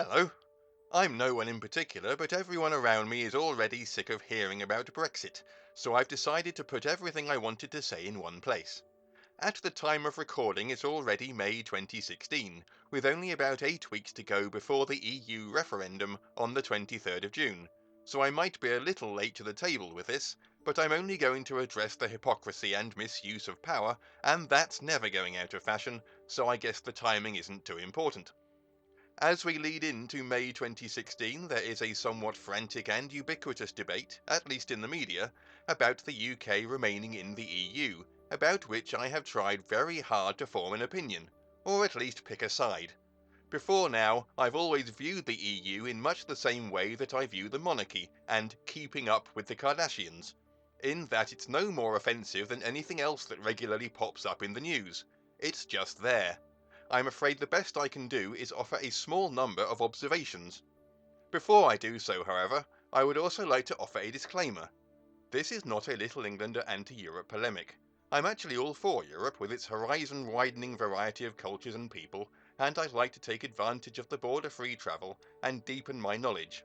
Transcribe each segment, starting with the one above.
Hello. I'm no one in particular, but everyone around me is already sick of hearing about Brexit, so I've decided to put everything I wanted to say in one place. At the time of recording, it's already May 2016, with only about 8 weeks to go before the EU referendum on the 23rd of June, so I might be a little late to the table with this, but I'm only going to address the hypocrisy and misuse of power, and that's never going out of fashion, so I guess the timing isn't too important. As we lead into May 2016, there is a somewhat frantic and ubiquitous debate, at least in the media, about the UK remaining in the EU, about which I have tried very hard to form an opinion, or at least pick a side. Before now, I've always viewed the EU in much the same way that I view the monarchy and Keeping Up with the Kardashians, in that it's no more offensive than anything else that regularly pops up in the news. It's just there. I'm afraid the best I can do is offer a small number of observations. Before I do so, however, I would also like to offer a disclaimer. This is not a Little Englander anti-Europe polemic. I'm actually all for Europe with its horizon-widening variety of cultures and people, and I'd like to take advantage of the border-free travel and deepen my knowledge.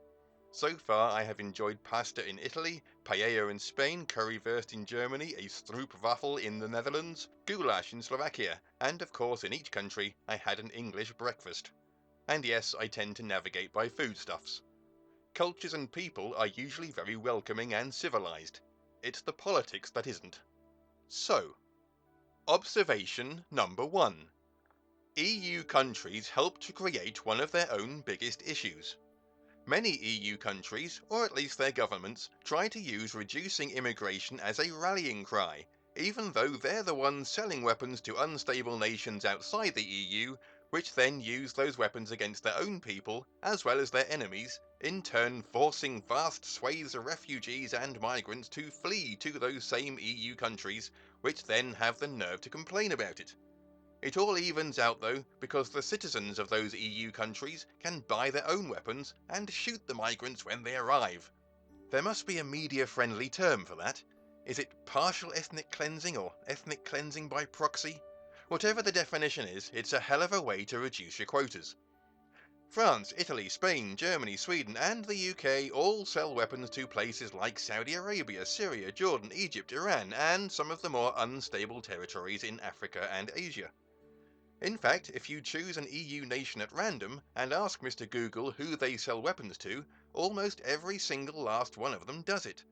So far I have enjoyed pasta in Italy, paella in Spain, currywurst in Germany, a stroopwafel in the Netherlands, goulash in Slovakia, and of course in each country I had an English breakfast. And yes, I tend to navigate by foodstuffs. Cultures and people are usually very welcoming and civilized. It's the politics that isn't. So, observation number 1. EU countries help to create one of their own biggest issues. Many EU countries, or at least their governments, try to use reducing immigration as a rallying cry, even though they're the ones selling weapons to unstable nations outside the EU, which then use those weapons against their own people, as well as their enemies, in turn forcing vast swathes of refugees and migrants to flee to those same EU countries, which then have the nerve to complain about it. It all evens out though, because the citizens of those EU countries can buy their own weapons and shoot the migrants when they arrive. There must be a media-friendly term for that. Is it partial ethnic cleansing or ethnic cleansing by proxy? Whatever the definition is, it's a hell of a way to reduce your quotas. France, Italy, Spain, Germany, Sweden and the UK all sell weapons to places like Saudi Arabia, Syria, Jordan, Egypt, Iran and some of the more unstable territories in Africa and Asia. In fact, if you choose an EU nation at random and ask Mr. Google who they sell weapons to, almost every single last one of them does it.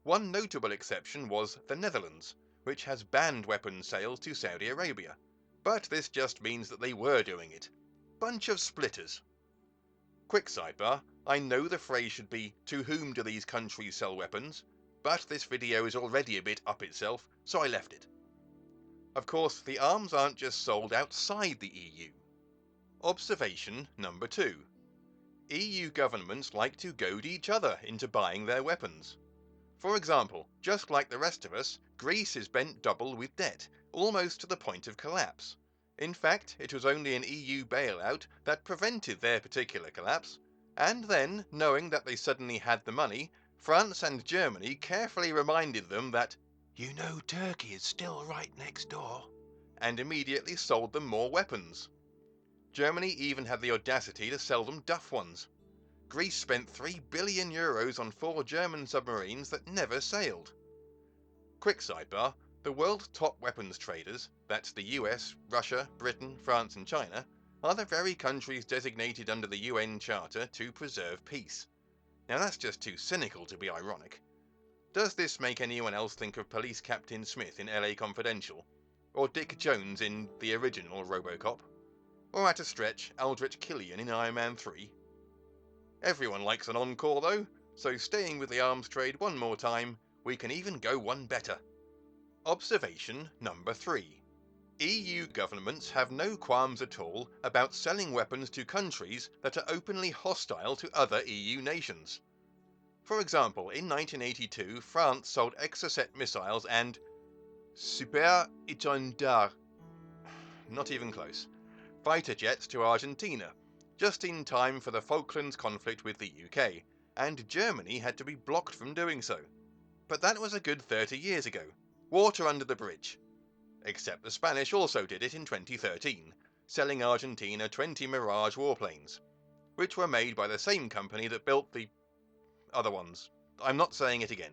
One notable exception was the Netherlands, which has banned weapons sales to Saudi Arabia. But this just means that they were doing it. Bunch of splitters. Quick sidebar, I know the phrase should be, to whom do these countries sell weapons? But this video is already a bit up itself, so I left it. Of course, the arms aren't just sold outside the EU. Observation number 2. EU governments like to goad each other into buying their weapons. For example, just like the rest of us, Greece is bent double with debt, almost to the point of collapse. In fact, it was only an EU bailout that prevented their particular collapse, and then, knowing that they suddenly had the money, France and Germany carefully reminded them that "You know Turkey is still right next door," and immediately sold them more weapons. Germany even had the audacity to sell them Duff ones. Greece spent €3 billion on 4 German submarines that never sailed. Quick sidebar, the world's top weapons traders, that's the US, Russia, Britain, France and China, are the very countries designated under the UN Charter to preserve peace. Now that's just too cynical to be ironic. Does this make anyone else think of Police Captain Smith in LA Confidential? Or Dick Jones in the original RoboCop? Or at a stretch, Aldrich Killian in Iron Man 3? Everyone likes an encore though, so staying with the arms trade one more time, we can even go one better. Observation number 3. EU governments have no qualms at all about selling weapons to countries that are openly hostile to other EU nations. For example, in 1982, France sold Exocet missiles and Super Étendard, not even close, fighter jets to Argentina, just in time for the Falklands conflict with the UK, and Germany had to be blocked from doing so. But that was a good 30 years ago. Water under the bridge. Except the Spanish also did it in 2013, selling Argentina 20 Mirage warplanes. which were made by the same company that built the other ones. I'm not saying it again.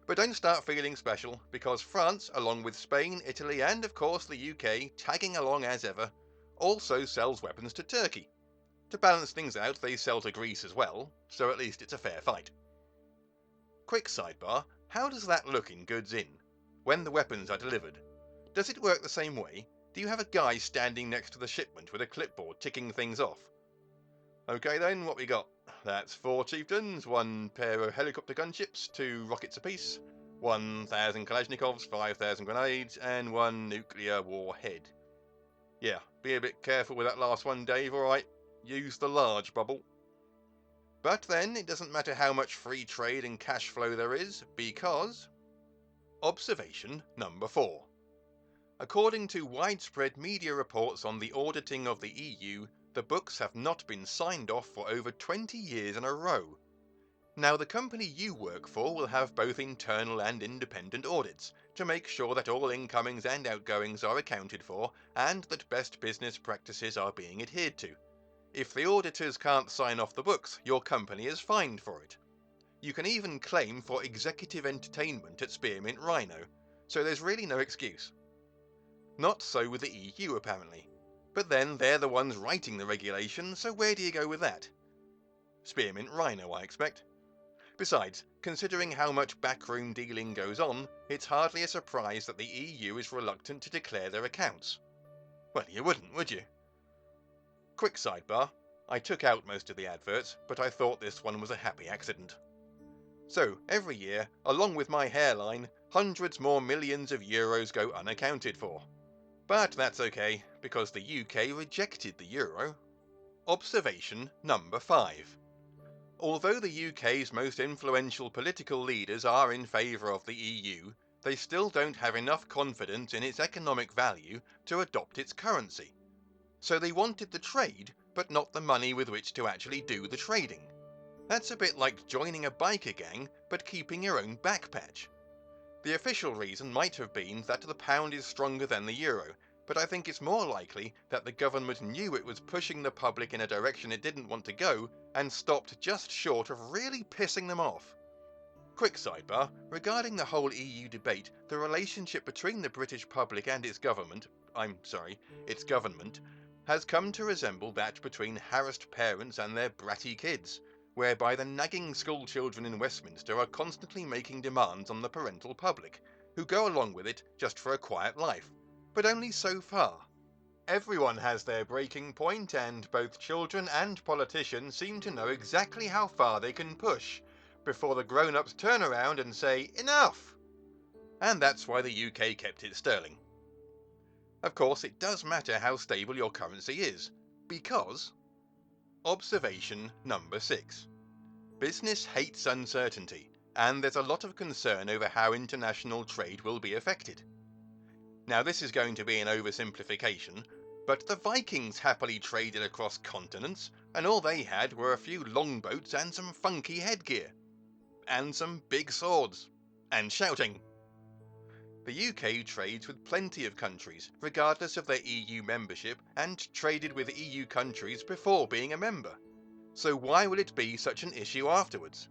But don't start feeling special, because France, along with Spain, Italy, and of course the UK, tagging along as ever, also sells weapons to Turkey. To balance things out, they sell to Greece as well, so at least it's a fair fight. Quick sidebar, how does that look in goods in, when the weapons are delivered? Does it work the same way? Do you have a guy standing next to the shipment with a clipboard ticking things off? Okay then, what we got? That's 4 chieftains, 1 pair of helicopter gunships, 2 rockets apiece, 1,000 Kalashnikovs, 5,000 grenades, and 1 nuclear warhead. Yeah, be a bit careful with that last one, Dave, alright? Use the large bubble. But then, it doesn't matter how much free trade and cash flow there is, because... Observation number 4. According to widespread media reports on the auditing of the EU, the books have not been signed off for over 20 years in a row. Now, the company you work for will have both internal and independent audits to make sure that all incomings and outgoings are accounted for and that best business practices are being adhered to. If the auditors can't sign off the books, your company is fined for it. You can even claim for executive entertainment at Spearmint Rhino, so there's really no excuse. Not so with the EU apparently. But then they're the ones writing the regulation, so where do you go with that? Spearmint Rhino, I expect. Besides, considering how much backroom dealing goes on, it's hardly a surprise that the EU is reluctant to declare their accounts. Well, you wouldn't, would you? Quick sidebar, I took out most of the adverts, but I thought this one was a happy accident. So, every year, along with my hairline, hundreds more millions of euros go unaccounted for. But that's okay, because the UK rejected the euro. Observation number 5. Although the UK's most influential political leaders are in favour of the EU, they still don't have enough confidence in its economic value to adopt its currency. So they wanted the trade, but not the money with which to actually do the trading. That's a bit like joining a biker gang, but keeping your own back patch. The official reason might have been that the pound is stronger than the euro, but I think it's more likely that the government knew it was pushing the public in a direction it didn't want to go, and stopped just short of really pissing them off. Quick sidebar, regarding the whole EU debate, the relationship between the British public and its government, has come to resemble that between harassed parents and their bratty kids, whereby the nagging schoolchildren in Westminster are constantly making demands on the parental public, who go along with it just for a quiet life, but only so far. Everyone has their breaking point, and both children and politicians seem to know exactly how far they can push, before the grown-ups turn around and say, "Enough!" And that's why the UK kept it sterling. Of course, it does matter how stable your currency is, because... Observation number 6. Business hates uncertainty, and there's a lot of concern over how international trade will be affected. Now, this is going to be an oversimplification, but the Vikings happily traded across continents, and all they had were a few longboats and some funky headgear. And some big swords. And shouting. The UK trades with plenty of countries, regardless of their EU membership, and traded with EU countries before being a member. So why would it be such an issue afterwards?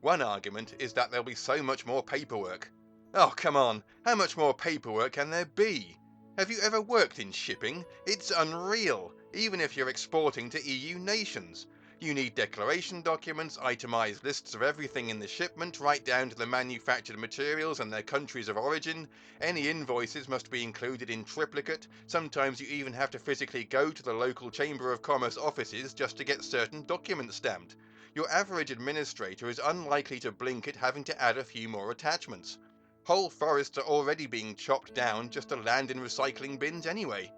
One argument is that there'll be so much more paperwork. Oh, come on, how much more paperwork can there be? Have you ever worked in shipping? It's unreal, even if you're exporting to EU nations. You need declaration documents, itemised lists of everything in the shipment, right down to the manufactured materials and their countries of origin. Any invoices must be included in triplicate. Sometimes you even have to physically go to the local Chamber of Commerce offices just to get certain documents stamped. Your average administrator is unlikely to blink at having to add a few more attachments. Whole forests are already being chopped down just to land in recycling bins anyway.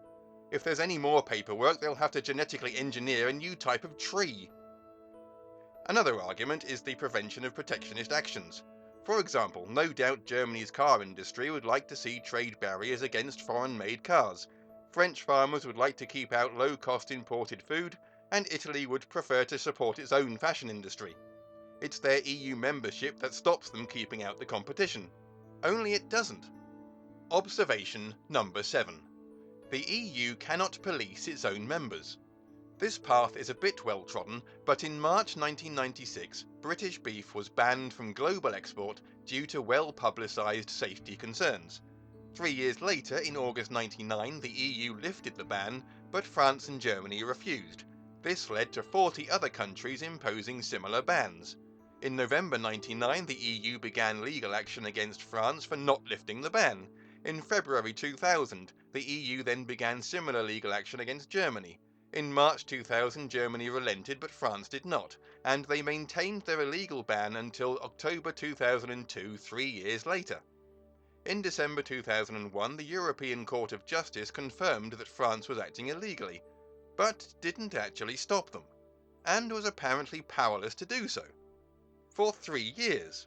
If there's any more paperwork, they'll have to genetically engineer a new type of tree. Another argument is the prevention of protectionist actions. For example, no doubt Germany's car industry would like to see trade barriers against foreign-made cars. French farmers would like to keep out low-cost imported food, and Italy would prefer to support its own fashion industry. It's their EU membership that stops them keeping out the competition. Only it doesn't. Observation number 7. The EU cannot police its own members. This path is a bit well trodden, but in March 1996, British beef was banned from global export due to well publicised safety concerns. 3 years later, in August 1999, the EU lifted the ban, but France and Germany refused. This led to 40 other countries imposing similar bans. In November 1999, the EU began legal action against France for not lifting the ban. In February 2000, the EU then began similar legal action against Germany. In March 2000, Germany relented, but France did not, and they maintained their illegal ban until October 2002, 3 years later. In December 2001, the European Court of Justice confirmed that France was acting illegally, but didn't actually stop them, and was apparently powerless to do so. For 3 years.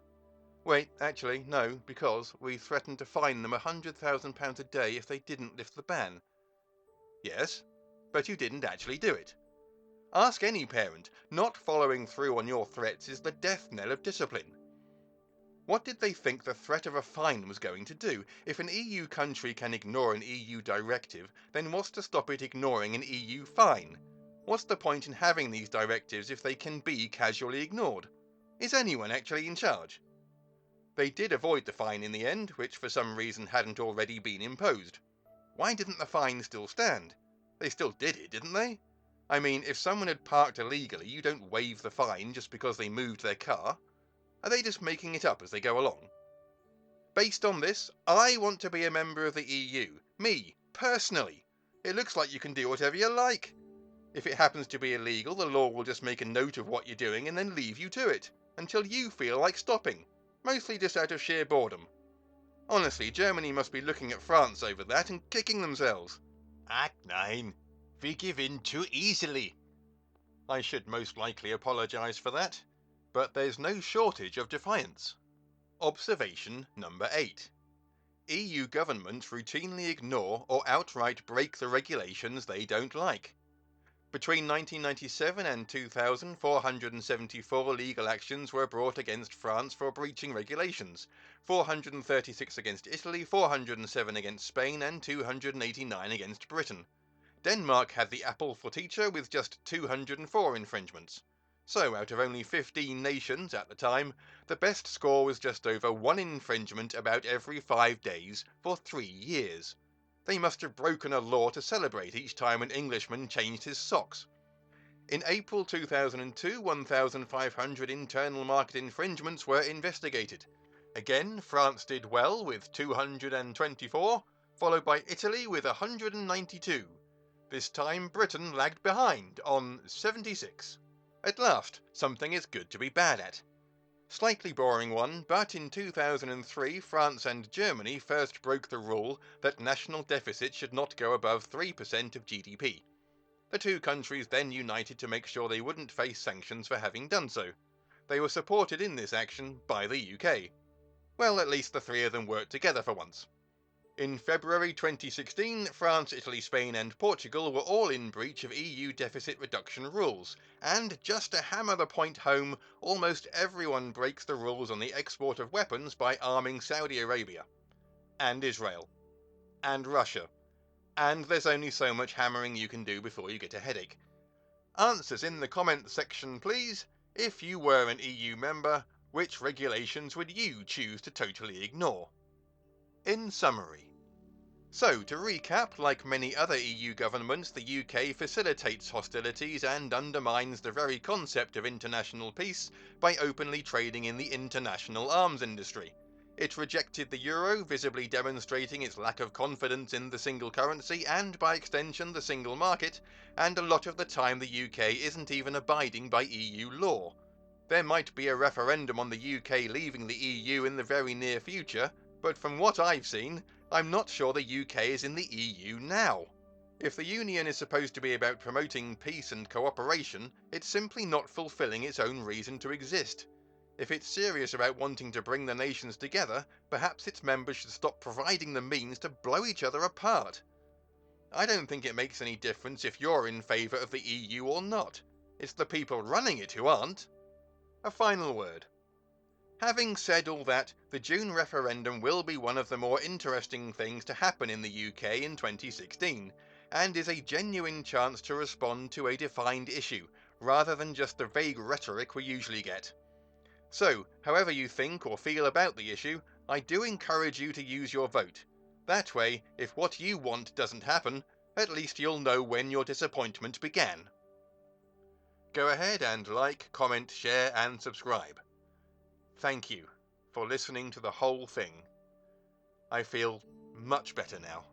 Wait, actually, no, because we threatened to fine them £100,000 a day if they didn't lift the ban. Yes, but you didn't actually do it. Ask any parent, not following through on your threats is the death knell of discipline. What did they think the threat of a fine was going to do? If an EU country can ignore an EU directive, then what's to stop it ignoring an EU fine? What's the point in having these directives if they can be casually ignored? Is anyone actually in charge? They did avoid the fine in the end, which for some reason hadn't already been imposed. Why didn't the fine still stand? They still did it, didn't they? I mean, if someone had parked illegally, you don't waive the fine just because they moved their car. Are they just making it up as they go along? Based on this, I want to be a member of the EU. Me, personally. It looks like you can do whatever you like. If it happens to be illegal, the law will just make a note of what you're doing and then leave you to it, until you feel like stopping. Mostly just out of sheer boredom. Honestly, Germany must be looking at France over that and kicking themselves. Act 9. We give in too easily. I should most likely apologise for that, but there's no shortage of defiance. Observation number 8. EU governments routinely ignore or outright break the regulations they don't like. Between 1997 and 2000, 474 legal actions were brought against France for breaching regulations, 436 against Italy, 407 against Spain, and 289 against Britain. Denmark had the apple for teacher with just 204 infringements. So, out of only 15 nations at the time, the best score was just over 1 infringement about every 5 days for 3 years. They must have broken a law to celebrate each time an Englishman changed his socks. In April 2002, 1,500 internal market infringements were investigated. Again, France did well with 224, followed by Italy with 192. This time Britain lagged behind on 76. At last, something is good to be bad at. Slightly boring one, but in 2003 France and Germany first broke the rule that national deficit should not go above 3% of GDP. The two countries then united to make sure they wouldn't face sanctions for having done so. They were supported in this action by the UK. Well, at least the three of them worked together for once. In February 2016, France, Italy, Spain and Portugal were all in breach of EU deficit reduction rules, and just to hammer the point home, almost everyone breaks the rules on the export of weapons by arming Saudi Arabia, and Israel, and Russia, and there's only so much hammering you can do before you get a headache. Answers in the comments section please. If you were an EU member, which regulations would you choose to totally ignore? In summary. So, to recap, like many other EU governments, the UK facilitates hostilities and undermines the very concept of international peace by openly trading in the international arms industry. It rejected the euro, visibly demonstrating its lack of confidence in the single currency and, by extension, the single market, and a lot of the time the UK isn't even abiding by EU law. There might be a referendum on the UK leaving the EU in the very near future, but from what I've seen, I'm not sure the UK is in the EU now. If the Union is supposed to be about promoting peace and cooperation, it's simply not fulfilling its own reason to exist. If it's serious about wanting to bring the nations together, perhaps its members should stop providing the means to blow each other apart. I don't think it makes any difference if you're in favour of the EU or not. It's the people running it who aren't. A final word. Having said all that, the June referendum will be one of the more interesting things to happen in the UK in 2016. and is a genuine chance to respond to a defined issue, rather than just the vague rhetoric we usually get. So, however you think or feel about the issue, I do encourage you to use your vote. That way, if what you want doesn't happen, at least you'll know when your disappointment began. Go ahead and like, comment, share, and subscribe. Thank you for listening to the whole thing. I feel much better now.